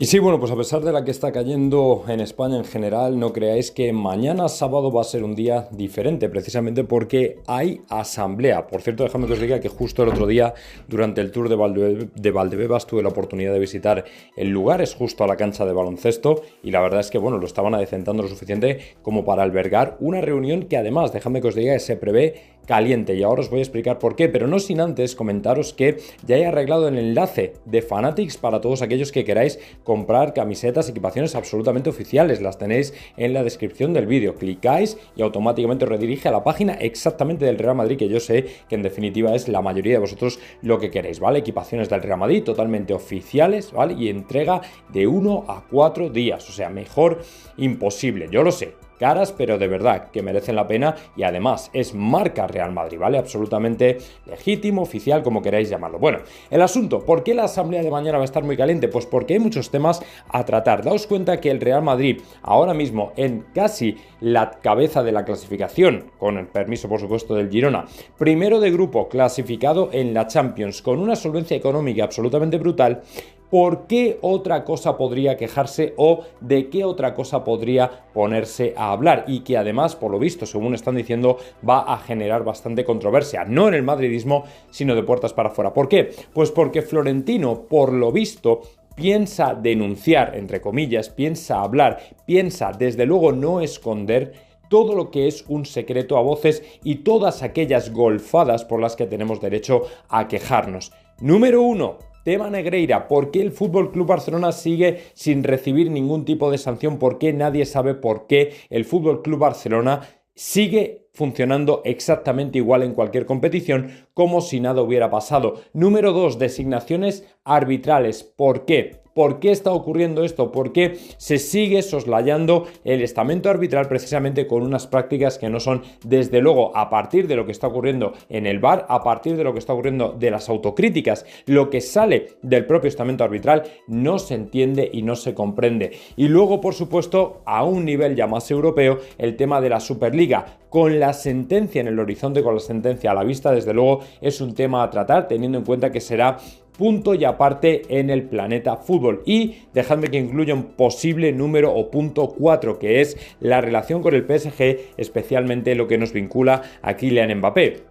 Y sí, bueno, pues a pesar de la que está cayendo en España en general, no creáis que mañana sábado va a ser un día diferente, precisamente porque hay asamblea. Por cierto, dejadme que os diga que justo el otro día, durante el Tour de Valdebebas, tuve la oportunidad de visitar el lugar, es justo a la cancha de baloncesto, y la verdad es que, bueno, lo estaban adecentando lo suficiente como para albergar una reunión que además, dejadme que os diga, que se prevé caliente, y ahora os voy a explicar por qué, pero no sin antes comentaros que ya he arreglado el enlace de Fanatics para todos aquellos que queráis comprar camisetas, equipaciones absolutamente oficiales. Las tenéis en la descripción del vídeo, clicáis y automáticamente os redirige a la página exactamente del Real Madrid, que yo sé que en definitiva es la mayoría de vosotros lo que queréis, ¿vale? Equipaciones del Real Madrid totalmente oficiales, ¿vale? Y entrega de 1 a 4 días, o sea, mejor imposible, yo lo sé. Caras, pero de verdad que merecen la pena, y además es marca Real Madrid, ¿vale? Absolutamente legítimo, oficial, como queráis llamarlo. Bueno, el asunto, ¿por qué la asamblea de mañana va a estar muy caliente? Pues porque hay muchos temas a tratar. Daos cuenta que el Real Madrid, ahora mismo en casi la cabeza de la clasificación, con el permiso por supuesto del Girona, primero de grupo clasificado en la Champions, con una solvencia económica absolutamente brutal. ¿Por qué otra cosa podría quejarse o de qué otra cosa podría ponerse a hablar? Y que además, por lo visto, según están diciendo, va a generar bastante controversia, no en el madridismo, sino de puertas para afuera. ¿Por qué? Pues porque Florentino, por lo visto, piensa denunciar, entre comillas, piensa hablar, piensa desde luego no esconder todo lo que es un secreto a voces y todas aquellas golfadas por las que tenemos derecho a quejarnos. Número 1. Tema Negreira, ¿por qué el FC Barcelona sigue sin recibir ningún tipo de sanción? ¿Por qué nadie sabe por qué el FC Barcelona sigue funcionando exactamente igual en cualquier competición, como si nada hubiera pasado? Número 2, designaciones arbitrales. ¿Por qué? ¿Por qué está ocurriendo esto? ¿Por qué se sigue soslayando el estamento arbitral precisamente con unas prácticas que no son, desde luego, a partir de lo que está ocurriendo en el VAR, a partir de lo que está ocurriendo de las autocríticas, lo que sale del propio estamento arbitral no se entiende y no se comprende? Y luego, por supuesto, a un nivel ya más europeo, el tema de la Superliga. Con la sentencia en el horizonte, con la sentencia a la vista, desde luego es un tema a tratar, teniendo en cuenta que será punto y aparte en el planeta fútbol. Y dejadme que incluya un posible número o punto 4, que es la relación con el PSG, especialmente lo que nos vincula a Kylian Mbappé.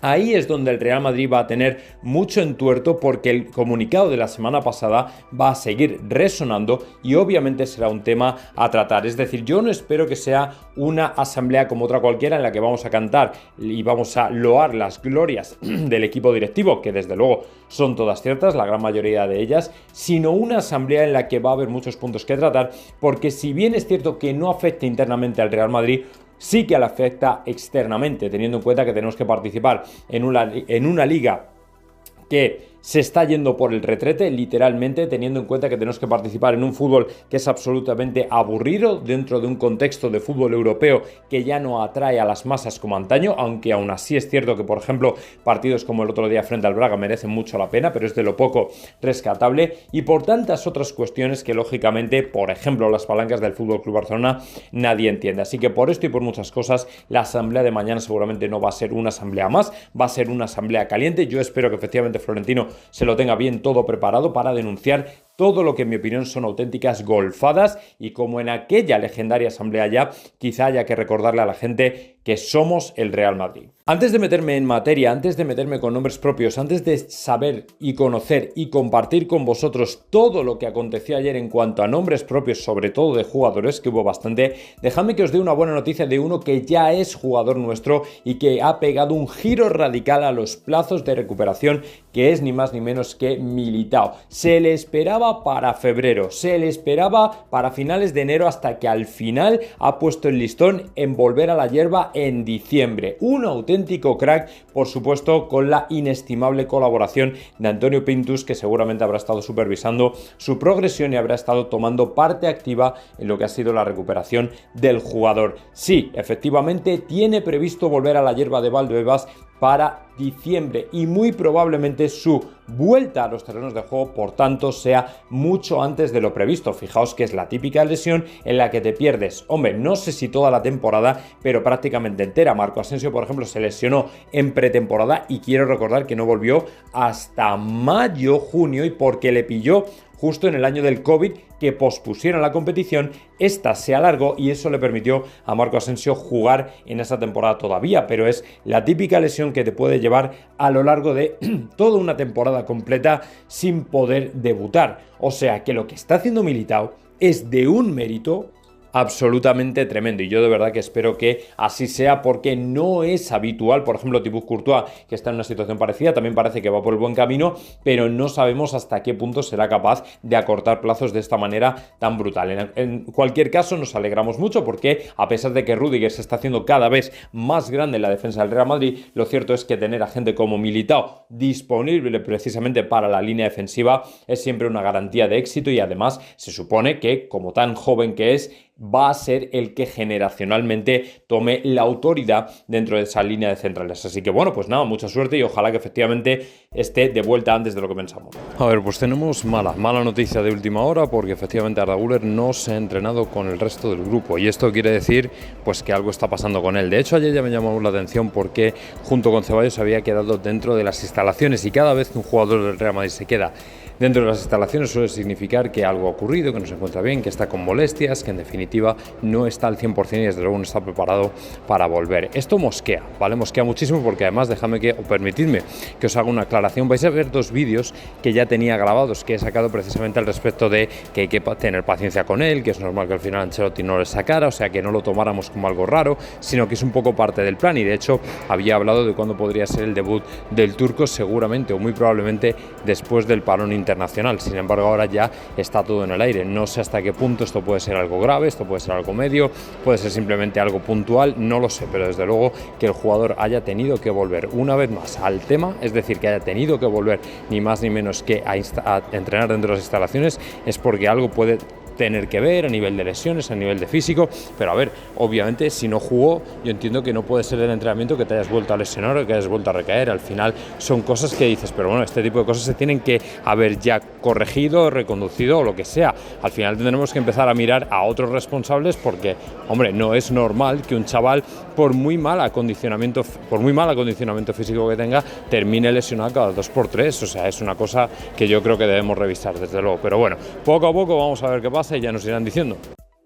Ahí es donde el Real Madrid va a tener mucho entuerto, porque el comunicado de la semana pasada va a seguir resonando y obviamente será un tema a tratar. Es decir, yo no espero que sea una asamblea como otra cualquiera en la que vamos a cantar y vamos a loar las glorias del equipo directivo, que desde luego son todas ciertas, la gran mayoría de ellas, sino una asamblea en la que va a haber muchos puntos que tratar, porque si bien es cierto que no afecta internamente al Real Madrid, sí que le afecta externamente, teniendo en cuenta que tenemos que participar en una liga que se está yendo por el retrete, literalmente, teniendo en cuenta que tenemos que participar en un fútbol que es absolutamente aburrido dentro de un contexto de fútbol europeo que ya no atrae a las masas como antaño, aunque aún así es cierto que, por ejemplo, partidos como el otro día frente al Braga merecen mucho la pena, pero es de lo poco rescatable, y por tantas otras cuestiones que, lógicamente, por ejemplo, las palancas del FC Barcelona, nadie entiende. Así que por esto y por muchas cosas, la asamblea de mañana seguramente no va a ser una asamblea más, va a ser una asamblea caliente. Yo espero que efectivamente Florentino se lo tenga bien todo preparado para denunciar todo lo que en mi opinión son auténticas golfadas, y como en aquella legendaria asamblea ya, quizá haya que recordarle a la gente que somos el Real Madrid. Antes de meterme en materia, antes de meterme con nombres propios, antes de saber y conocer y compartir con vosotros todo lo que aconteció ayer en cuanto a nombres propios, sobre todo de jugadores, que hubo bastante, dejadme que os dé una buena noticia de uno que ya es jugador nuestro y que ha pegado un giro radical a los plazos de recuperación, que es ni más ni menos que Militao. Se le esperaba para febrero, se le esperaba para finales de enero, hasta que al final ha puesto el listón en volver a la hierba en diciembre. Un auténtico crack, por supuesto, con la inestimable colaboración de Antonio Pintus, que seguramente habrá estado supervisando su progresión y habrá estado tomando parte activa en lo que ha sido la recuperación del jugador. Sí, efectivamente, tiene previsto volver a la hierba de Valdebebas para diciembre, y muy probablemente su vuelta a los terrenos de juego, por tanto, sea mucho antes de lo previsto. Fijaos que es la típica lesión en la que te pierdes, hombre, no sé si toda la temporada, pero prácticamente entera. Marco Asensio, por ejemplo, se lesionó en pretemporada y quiero recordar que no volvió hasta mayo, junio, y porque le pilló justo en el año del COVID, que pospusieron la competición, esta se alargó y eso le permitió a Marco Asensio jugar en esa temporada todavía, pero es la típica lesión que te puede llevar a lo largo de toda una temporada completa sin poder debutar. O sea que lo que está haciendo Militao es de un mérito absolutamente tremendo, y yo de verdad que espero que así sea, porque no es habitual. Por ejemplo, Thibaut Courtois, que está en una situación parecida, también parece que va por el buen camino, pero no sabemos hasta qué punto será capaz de acortar plazos de esta manera tan brutal. En cualquier caso, nos alegramos mucho porque, a pesar de que Rüdiger se está haciendo cada vez más grande en la defensa del Real Madrid, lo cierto es que tener a gente como Militao disponible precisamente para la línea defensiva es siempre una garantía de éxito, y además se supone que, como tan joven que es, va a ser el que generacionalmente tome la autoridad dentro de esa línea de centrales. Así que bueno, pues nada, mucha suerte y ojalá que efectivamente esté de vuelta antes de lo que pensamos. A ver, pues tenemos mala noticia de última hora, porque efectivamente Arda Güler no se ha entrenado con el resto del grupo, y esto quiere decir pues que algo está pasando con él. De hecho, ayer ya me llamó la atención porque junto con Ceballos había quedado dentro de las instalaciones, y cada vez que un jugador del Real Madrid se queda dentro de las instalaciones suele significar que algo ha ocurrido, que no se encuentra bien, que está con molestias, que en definitiva no está al 100% y desde luego no está preparado para volver. Esto mosquea, ¿vale? Mosquea muchísimo, porque además permitidme que os haga una aclaración. Vais a ver dos vídeos que ya tenía grabados, que he sacado precisamente al respecto de que hay que tener paciencia con él, que es normal que al final Ancelotti no le sacara, o sea, que no lo tomáramos como algo raro, sino que es un poco parte del plan. Y de hecho había hablado de cuándo podría ser el debut del turco, seguramente o muy probablemente después del parón internacional. Sin embargo, ahora ya está todo en el aire. No sé hasta qué punto esto puede ser algo grave, esto puede ser algo medio, puede ser simplemente algo puntual, no lo sé, pero desde luego que el jugador haya tenido que volver una vez más al tema, es decir, que haya tenido que volver ni más ni menos que a entrenar dentro de las instalaciones, es porque algo puede tener que ver a nivel de lesiones, a nivel de físico. Pero a ver, obviamente si no jugó, yo entiendo que no puede ser el entrenamiento que te hayas vuelto a lesionar o que hayas vuelto a recaer. Al final son cosas que dices, pero bueno, este tipo de cosas se tienen que haber ya corregido, reconducido o lo que sea. Al final tendremos que empezar a mirar a otros responsables, porque, hombre, no es normal que un chaval, por muy mal acondicionamiento físico que tenga, termine lesionado cada 2x3. O sea, es una cosa que yo creo que debemos revisar, desde luego. Pero bueno, poco a poco vamos a ver qué pasa y ya nos irán diciendo.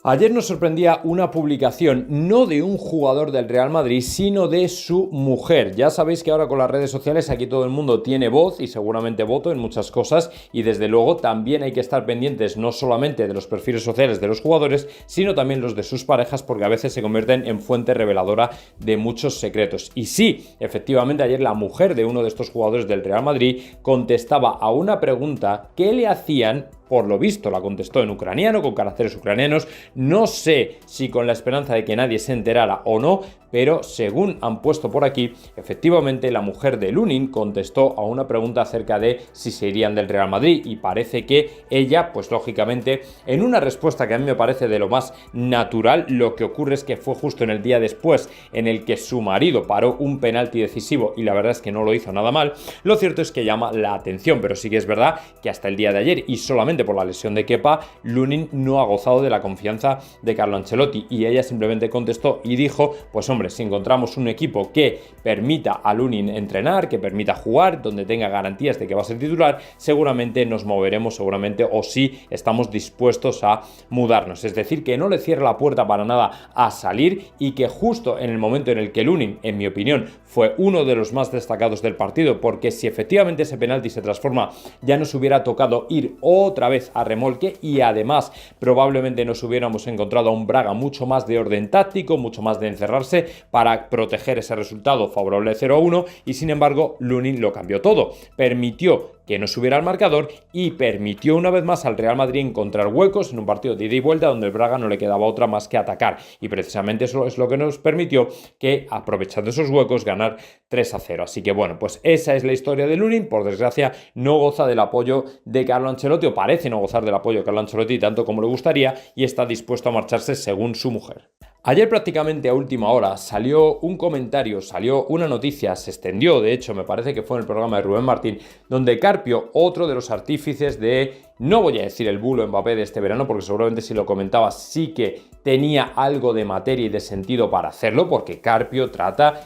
Ayer nos sorprendía una publicación no de un jugador del Real Madrid, sino de su mujer. Ya sabéis que ahora con las redes sociales aquí todo el mundo tiene voz y seguramente voto en muchas cosas, y desde luego también hay que estar pendientes no solamente de los perfiles sociales de los jugadores, sino también los de sus parejas, porque a veces se convierten en fuente reveladora de muchos secretos. Y sí, efectivamente ayer la mujer de uno de estos jugadores del Real Madrid contestaba a una pregunta que le hacían. Por lo visto la contestó en ucraniano, con caracteres ucranianos. No sé si con la esperanza de que nadie se enterara o no, pero según han puesto por aquí, efectivamente la mujer de Lunin contestó a una pregunta acerca de si se irían del Real Madrid, y parece que ella, pues lógicamente, en una respuesta que a mí me parece de lo más natural, lo que ocurre es que fue justo en el día después en el que su marido paró un penalti decisivo, y la verdad es que no lo hizo nada mal. Lo cierto es que llama la atención, pero sí que es verdad que hasta el día de ayer, y solamente por la lesión de Kepa, Lunin no ha gozado de la confianza de Carlo Ancelotti, y ella simplemente contestó y dijo, pues hombre, si encontramos un equipo que permita a Lunin entrenar, que permita jugar, donde tenga garantías de que va a ser titular, seguramente nos moveremos, seguramente, o sí estamos dispuestos a mudarnos. Es decir, que no le cierra la puerta para nada a salir, y que justo en el momento en el que Lunin, en mi opinión, fue uno de los más destacados del partido, porque si efectivamente ese penalti se transforma, ya nos hubiera tocado ir otra vez a remolque, y además probablemente nos hubiéramos encontrado a un Braga mucho más de orden táctico, mucho más de encerrarse para proteger ese resultado favorable 0-1, y sin embargo Lunin lo cambió todo, permitió que no subiera al marcador y permitió una vez más al Real Madrid encontrar huecos en un partido de ida y vuelta donde el Braga no le quedaba otra más que atacar, y precisamente eso es lo que nos permitió que, aprovechando esos huecos, ganar 3-0. Así que bueno, pues esa es la historia de Lunin. Por desgracia no goza del apoyo de Carlo Ancelotti, o parece no gozar del apoyo de Carlo Ancelotti tanto como le gustaría, y está dispuesto a marcharse según su mujer. Ayer prácticamente a última hora salió un comentario, salió una noticia, se extendió, de hecho me parece que fue en el programa de Rubén Martín, donde Carpio, otro de los artífices de No voy a decir el bulo Mbappé de este verano, porque seguramente si lo comentaba sí que tenía algo de materia y de sentido para hacerlo, porque Carpio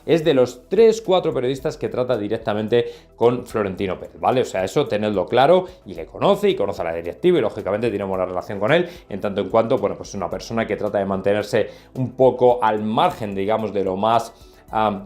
es de los 3-4 periodistas que trata directamente con Florentino Pérez, ¿vale? O sea, eso tenedlo claro, y le conoce, y conoce a la directiva, y lógicamente tiene buena relación con él, en tanto en cuanto, bueno, pues es una persona que trata de mantenerse un poco al margen, digamos, de lo más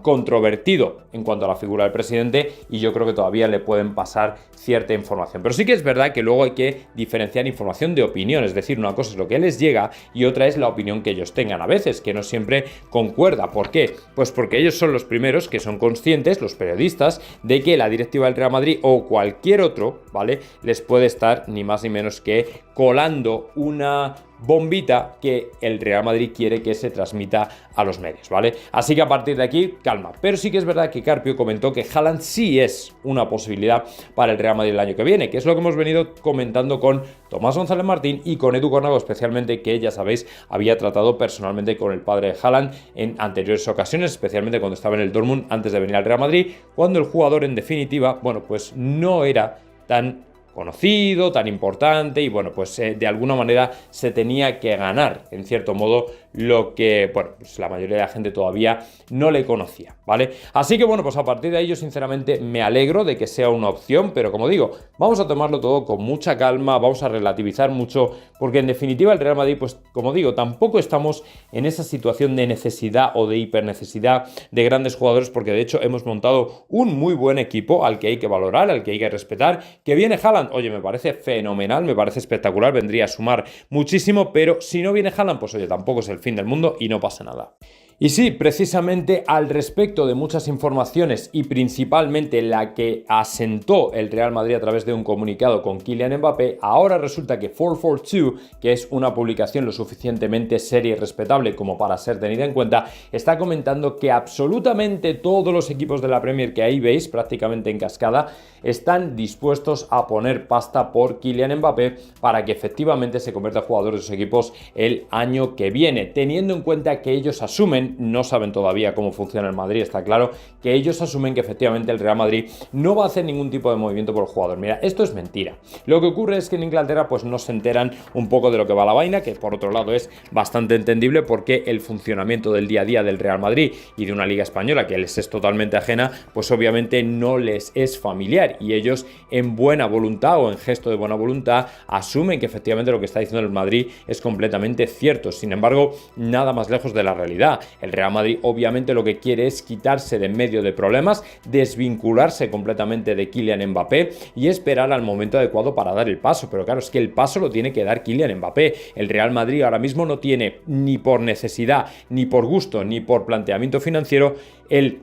controvertido en cuanto a la figura del presidente, y yo creo que todavía le pueden pasar cierta información. Pero sí que es verdad que luego hay que diferenciar información de opinión, es decir, una cosa es lo que les llega y otra es la opinión que ellos tengan a veces, que no siempre concuerda. ¿Por qué? Pues porque ellos son los primeros que son conscientes, los periodistas, de que la directiva del Real Madrid o cualquier otro, ¿vale?, les puede estar ni más ni menos que colando una bombita que el Real Madrid quiere que se transmita a los medios, ¿vale? Así que a partir de aquí, calma. Pero sí que es verdad que Carpio comentó que Haaland sí es una posibilidad para el Real Madrid el año que viene, que es lo que hemos venido comentando con Tomás González Martín y con Edu Cornago especialmente, que ya sabéis, había tratado personalmente con el padre de Haaland en anteriores ocasiones, especialmente cuando estaba en el Dortmund antes de venir al Real Madrid, cuando el jugador en definitiva, bueno, pues no era tan conocido, tan importante, y bueno, pues de alguna manera se tenía que ganar, en cierto modo, lo que, bueno, pues la mayoría de la gente todavía no le conocía, ¿vale? Así que bueno, pues a partir de ahí yo sinceramente me alegro de que sea una opción, pero como digo, vamos a tomarlo todo con mucha calma, vamos a relativizar mucho, porque en definitiva el Real Madrid, pues como digo, tampoco estamos en esa situación de necesidad o de hipernecesidad de grandes jugadores, porque de hecho hemos montado un muy buen equipo al que hay que valorar, al que hay que respetar. Que viene Haaland, oye, me parece fenomenal, me parece espectacular, vendría a sumar muchísimo, pero si no viene Haaland, pues oye, tampoco es el fin del mundo y no pasa nada. Y sí, precisamente al respecto de muchas informaciones y principalmente la que asentó el Real Madrid a través de un comunicado con Kylian Mbappé, ahora resulta que 442, que es una publicación lo suficientemente seria y respetable como para ser tenida en cuenta, está comentando que absolutamente todos los equipos de la Premier que ahí veis, prácticamente en cascada, están dispuestos a poner pasta por Kylian Mbappé para que efectivamente se convierta en jugador de sus equipos el año que viene, teniendo en cuenta que ellos asumen, no saben todavía cómo funciona el Madrid, está claro, que ellos asumen que efectivamente el Real Madrid no va a hacer ningún tipo de movimiento por el jugador. Mira, esto es mentira. Lo que ocurre es que en Inglaterra pues no se enteran un poco de lo que va la vaina, que por otro lado es bastante entendible porque el funcionamiento del día a día del Real Madrid y de una liga española que les es totalmente ajena, pues obviamente no les es familiar, y ellos en buena voluntad o en gesto de buena voluntad asumen que efectivamente lo que está diciendo el Madrid es completamente cierto. Sin embargo, nada más lejos de la realidad. El Real Madrid obviamente lo que quiere es quitarse de en medio de problemas, desvincularse completamente de Kylian Mbappé y esperar al momento adecuado para dar el paso. Pero claro, es que el paso lo tiene que dar Kylian Mbappé. El Real Madrid ahora mismo no tiene, ni por necesidad, ni por gusto, ni por planteamiento financiero, el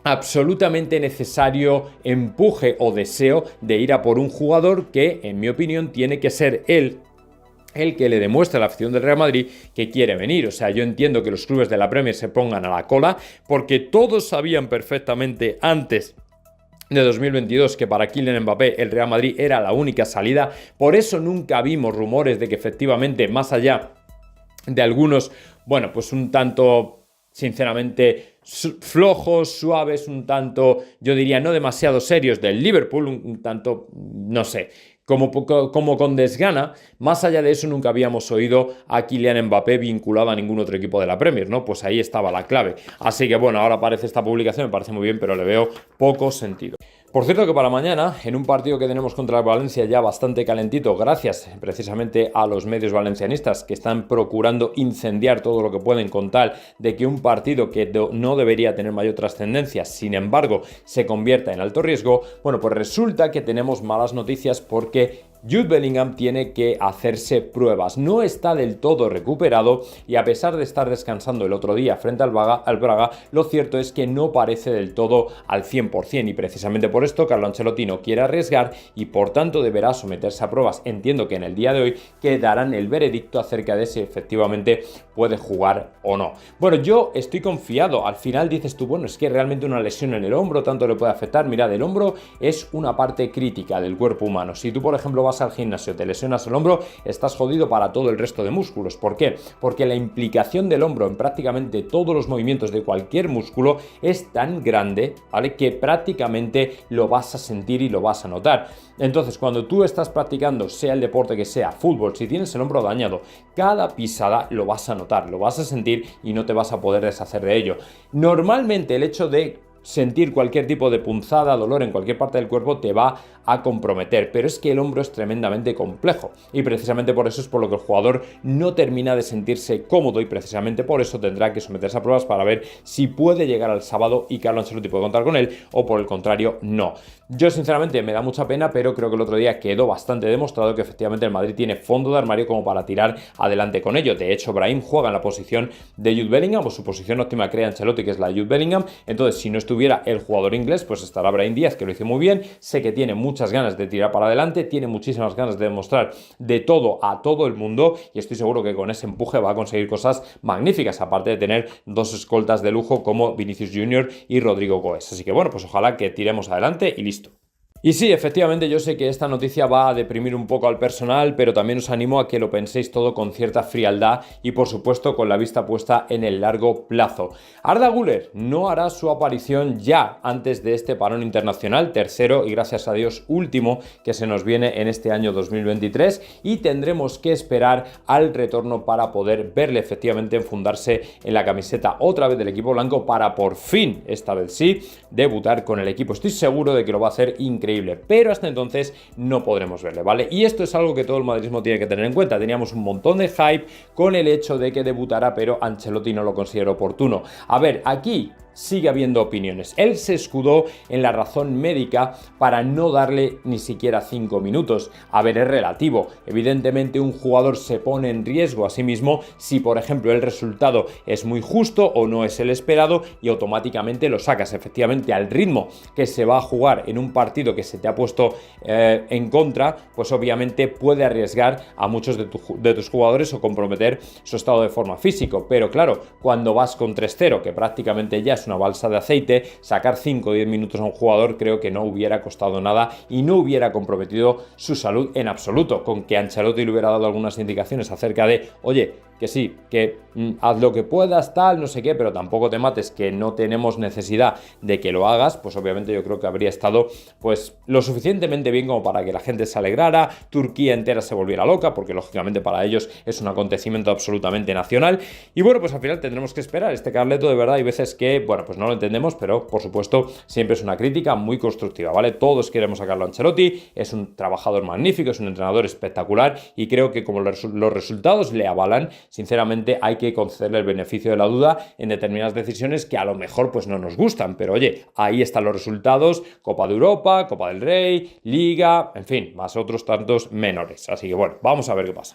absolutamente necesario empuje o deseo de ir a por un jugador que, en mi opinión, tiene que ser el que le demuestre a la afición del Real Madrid que quiere venir. O sea, yo entiendo que los clubes de la Premier se pongan a la cola, porque todos sabían perfectamente antes de 2022 que para Kylian Mbappé el Real Madrid era la única salida. Por eso nunca vimos rumores de que efectivamente, más allá de algunos, bueno, pues un tanto, sinceramente, flojos, suaves, un tanto, yo diría, no demasiado serios del Liverpool, un tanto, no sé, como con desgana, más allá de eso nunca habíamos oído a Kylian Mbappé vinculado a ningún otro equipo de la Premier, ¿no? Pues ahí estaba la clave. Así que bueno, ahora aparece esta publicación, me parece muy bien, pero le veo poco sentido. Por cierto que para mañana, en un partido que tenemos contra el Valencia ya bastante calentito, gracias precisamente a los medios valencianistas que están procurando incendiar todo lo que pueden con tal de que un partido que no debería tener mayor trascendencia, sin embargo, se convierta en alto riesgo, bueno, pues resulta que tenemos malas noticias porque Jude Bellingham tiene que hacerse pruebas. No está del todo recuperado y a pesar de estar descansando el otro día frente al Braga, lo cierto es que no parece del todo al 100%, y precisamente por esto Carlo Ancelotti no quiere arriesgar y por tanto deberá someterse a pruebas. Entiendo que en el día de hoy que darán el veredicto acerca de si efectivamente puede jugar o no. Bueno, yo estoy confiado. Al final dices tú, bueno, es que realmente una lesión en el hombro tanto le puede afectar. Mirad, el hombro es una parte crítica del cuerpo humano. Si tú, por ejemplo, vas vas al gimnasio, te lesionas el hombro, estás jodido para todo el resto de músculos. ¿Por qué? Porque la implicación del hombro en prácticamente todos los movimientos de cualquier músculo es tan grande, ¿vale?, que prácticamente lo vas a sentir y lo vas a notar. Entonces, cuando tú estás practicando, sea el deporte que sea, fútbol, si tienes el hombro dañado, cada pisada lo vas a notar, lo vas a sentir y no te vas a poder deshacer de ello. Normalmente el hecho de sentir cualquier tipo de punzada, dolor en cualquier parte del cuerpo te va a comprometer, pero es que el hombro es tremendamente complejo y precisamente por eso es por lo que el jugador no termina de sentirse cómodo y precisamente por eso tendrá que someterse a pruebas para ver si puede llegar al sábado y Carlo Ancelotti puede contar con él o por el contrario no. Yo sinceramente me da mucha pena, pero creo que el otro día quedó bastante demostrado que efectivamente el Madrid tiene fondo de armario como para tirar adelante con ello. De hecho, Brahim juega en la posición de Jude Bellingham, o su posición óptima crea Ancelotti, que es la de Jude Bellingham. Entonces, si no estuviera el jugador inglés, pues estará Brahim Díaz, que lo hizo muy bien. Sé que tiene muchas ganas de tirar para adelante, tiene muchísimas ganas de demostrar de todo a todo el mundo y estoy seguro que con ese empuje va a conseguir cosas magníficas, aparte de tener dos escoltas de lujo como Vinicius Junior y Rodrigo Goes. Así que bueno, pues ojalá que tiremos adelante y listo. Y sí, efectivamente, yo sé que esta noticia va a deprimir un poco al personal, pero también os animo a que lo penséis todo con cierta frialdad y, por supuesto, con la vista puesta en el largo plazo. Arda Güler no hará su aparición ya antes de este parón internacional, tercero y, gracias a Dios, último que se nos viene en este año 2023 y tendremos que esperar al retorno para poder verle efectivamente enfundarse en la camiseta otra vez del equipo blanco para por fin, esta vez sí, debutar con el equipo. Estoy seguro de que lo va a hacer increíble, pero hasta entonces no podremos verle, ¿vale? Y esto es algo que todo el madridismo tiene que tener en cuenta. Teníamos un montón de hype con el hecho de que debutara, pero Ancelotti no lo consideró oportuno. A ver, aquí sigue habiendo opiniones. Él se escudó en la razón médica para no darle ni siquiera 5 minutos. A ver, es relativo. Evidentemente un jugador se pone en riesgo a sí mismo si, por ejemplo, el resultado es muy justo o no es el esperado y automáticamente lo sacas. Efectivamente, al ritmo que se va a jugar en un partido que se te ha puesto en contra, pues obviamente puede arriesgar a muchos de tus jugadores o comprometer su estado de forma físico. Pero claro, cuando vas con 3-0, que prácticamente ya es una balsa de aceite, sacar 5 o 10 minutos a un jugador creo que no hubiera costado nada y no hubiera comprometido su salud en absoluto. Con que Ancelotti le hubiera dado algunas indicaciones acerca de, oye, que sí, que haz lo que puedas, tal, no sé qué, pero tampoco te mates, que no tenemos necesidad de que lo hagas, pues obviamente yo creo que habría estado pues lo suficientemente bien como para que la gente se alegrara, Turquía entera se volviera loca, porque lógicamente para ellos es un acontecimiento absolutamente nacional. Y bueno, pues al final tendremos que esperar. Este Carleto, de verdad, hay veces que, bueno, pues no lo entendemos, pero por supuesto siempre es una crítica muy constructiva, ¿vale? Todos queremos sacarlo a Ancelotti, es un trabajador magnífico, es un entrenador espectacular y creo que como los resultados le avalan, sinceramente hay que concederle el beneficio de la duda en determinadas decisiones que a lo mejor pues no nos gustan, pero oye, ahí están los resultados: Copa de Europa, Copa del Rey, Liga, en fin, más otros tantos menores. Así que bueno, vamos a ver qué pasa.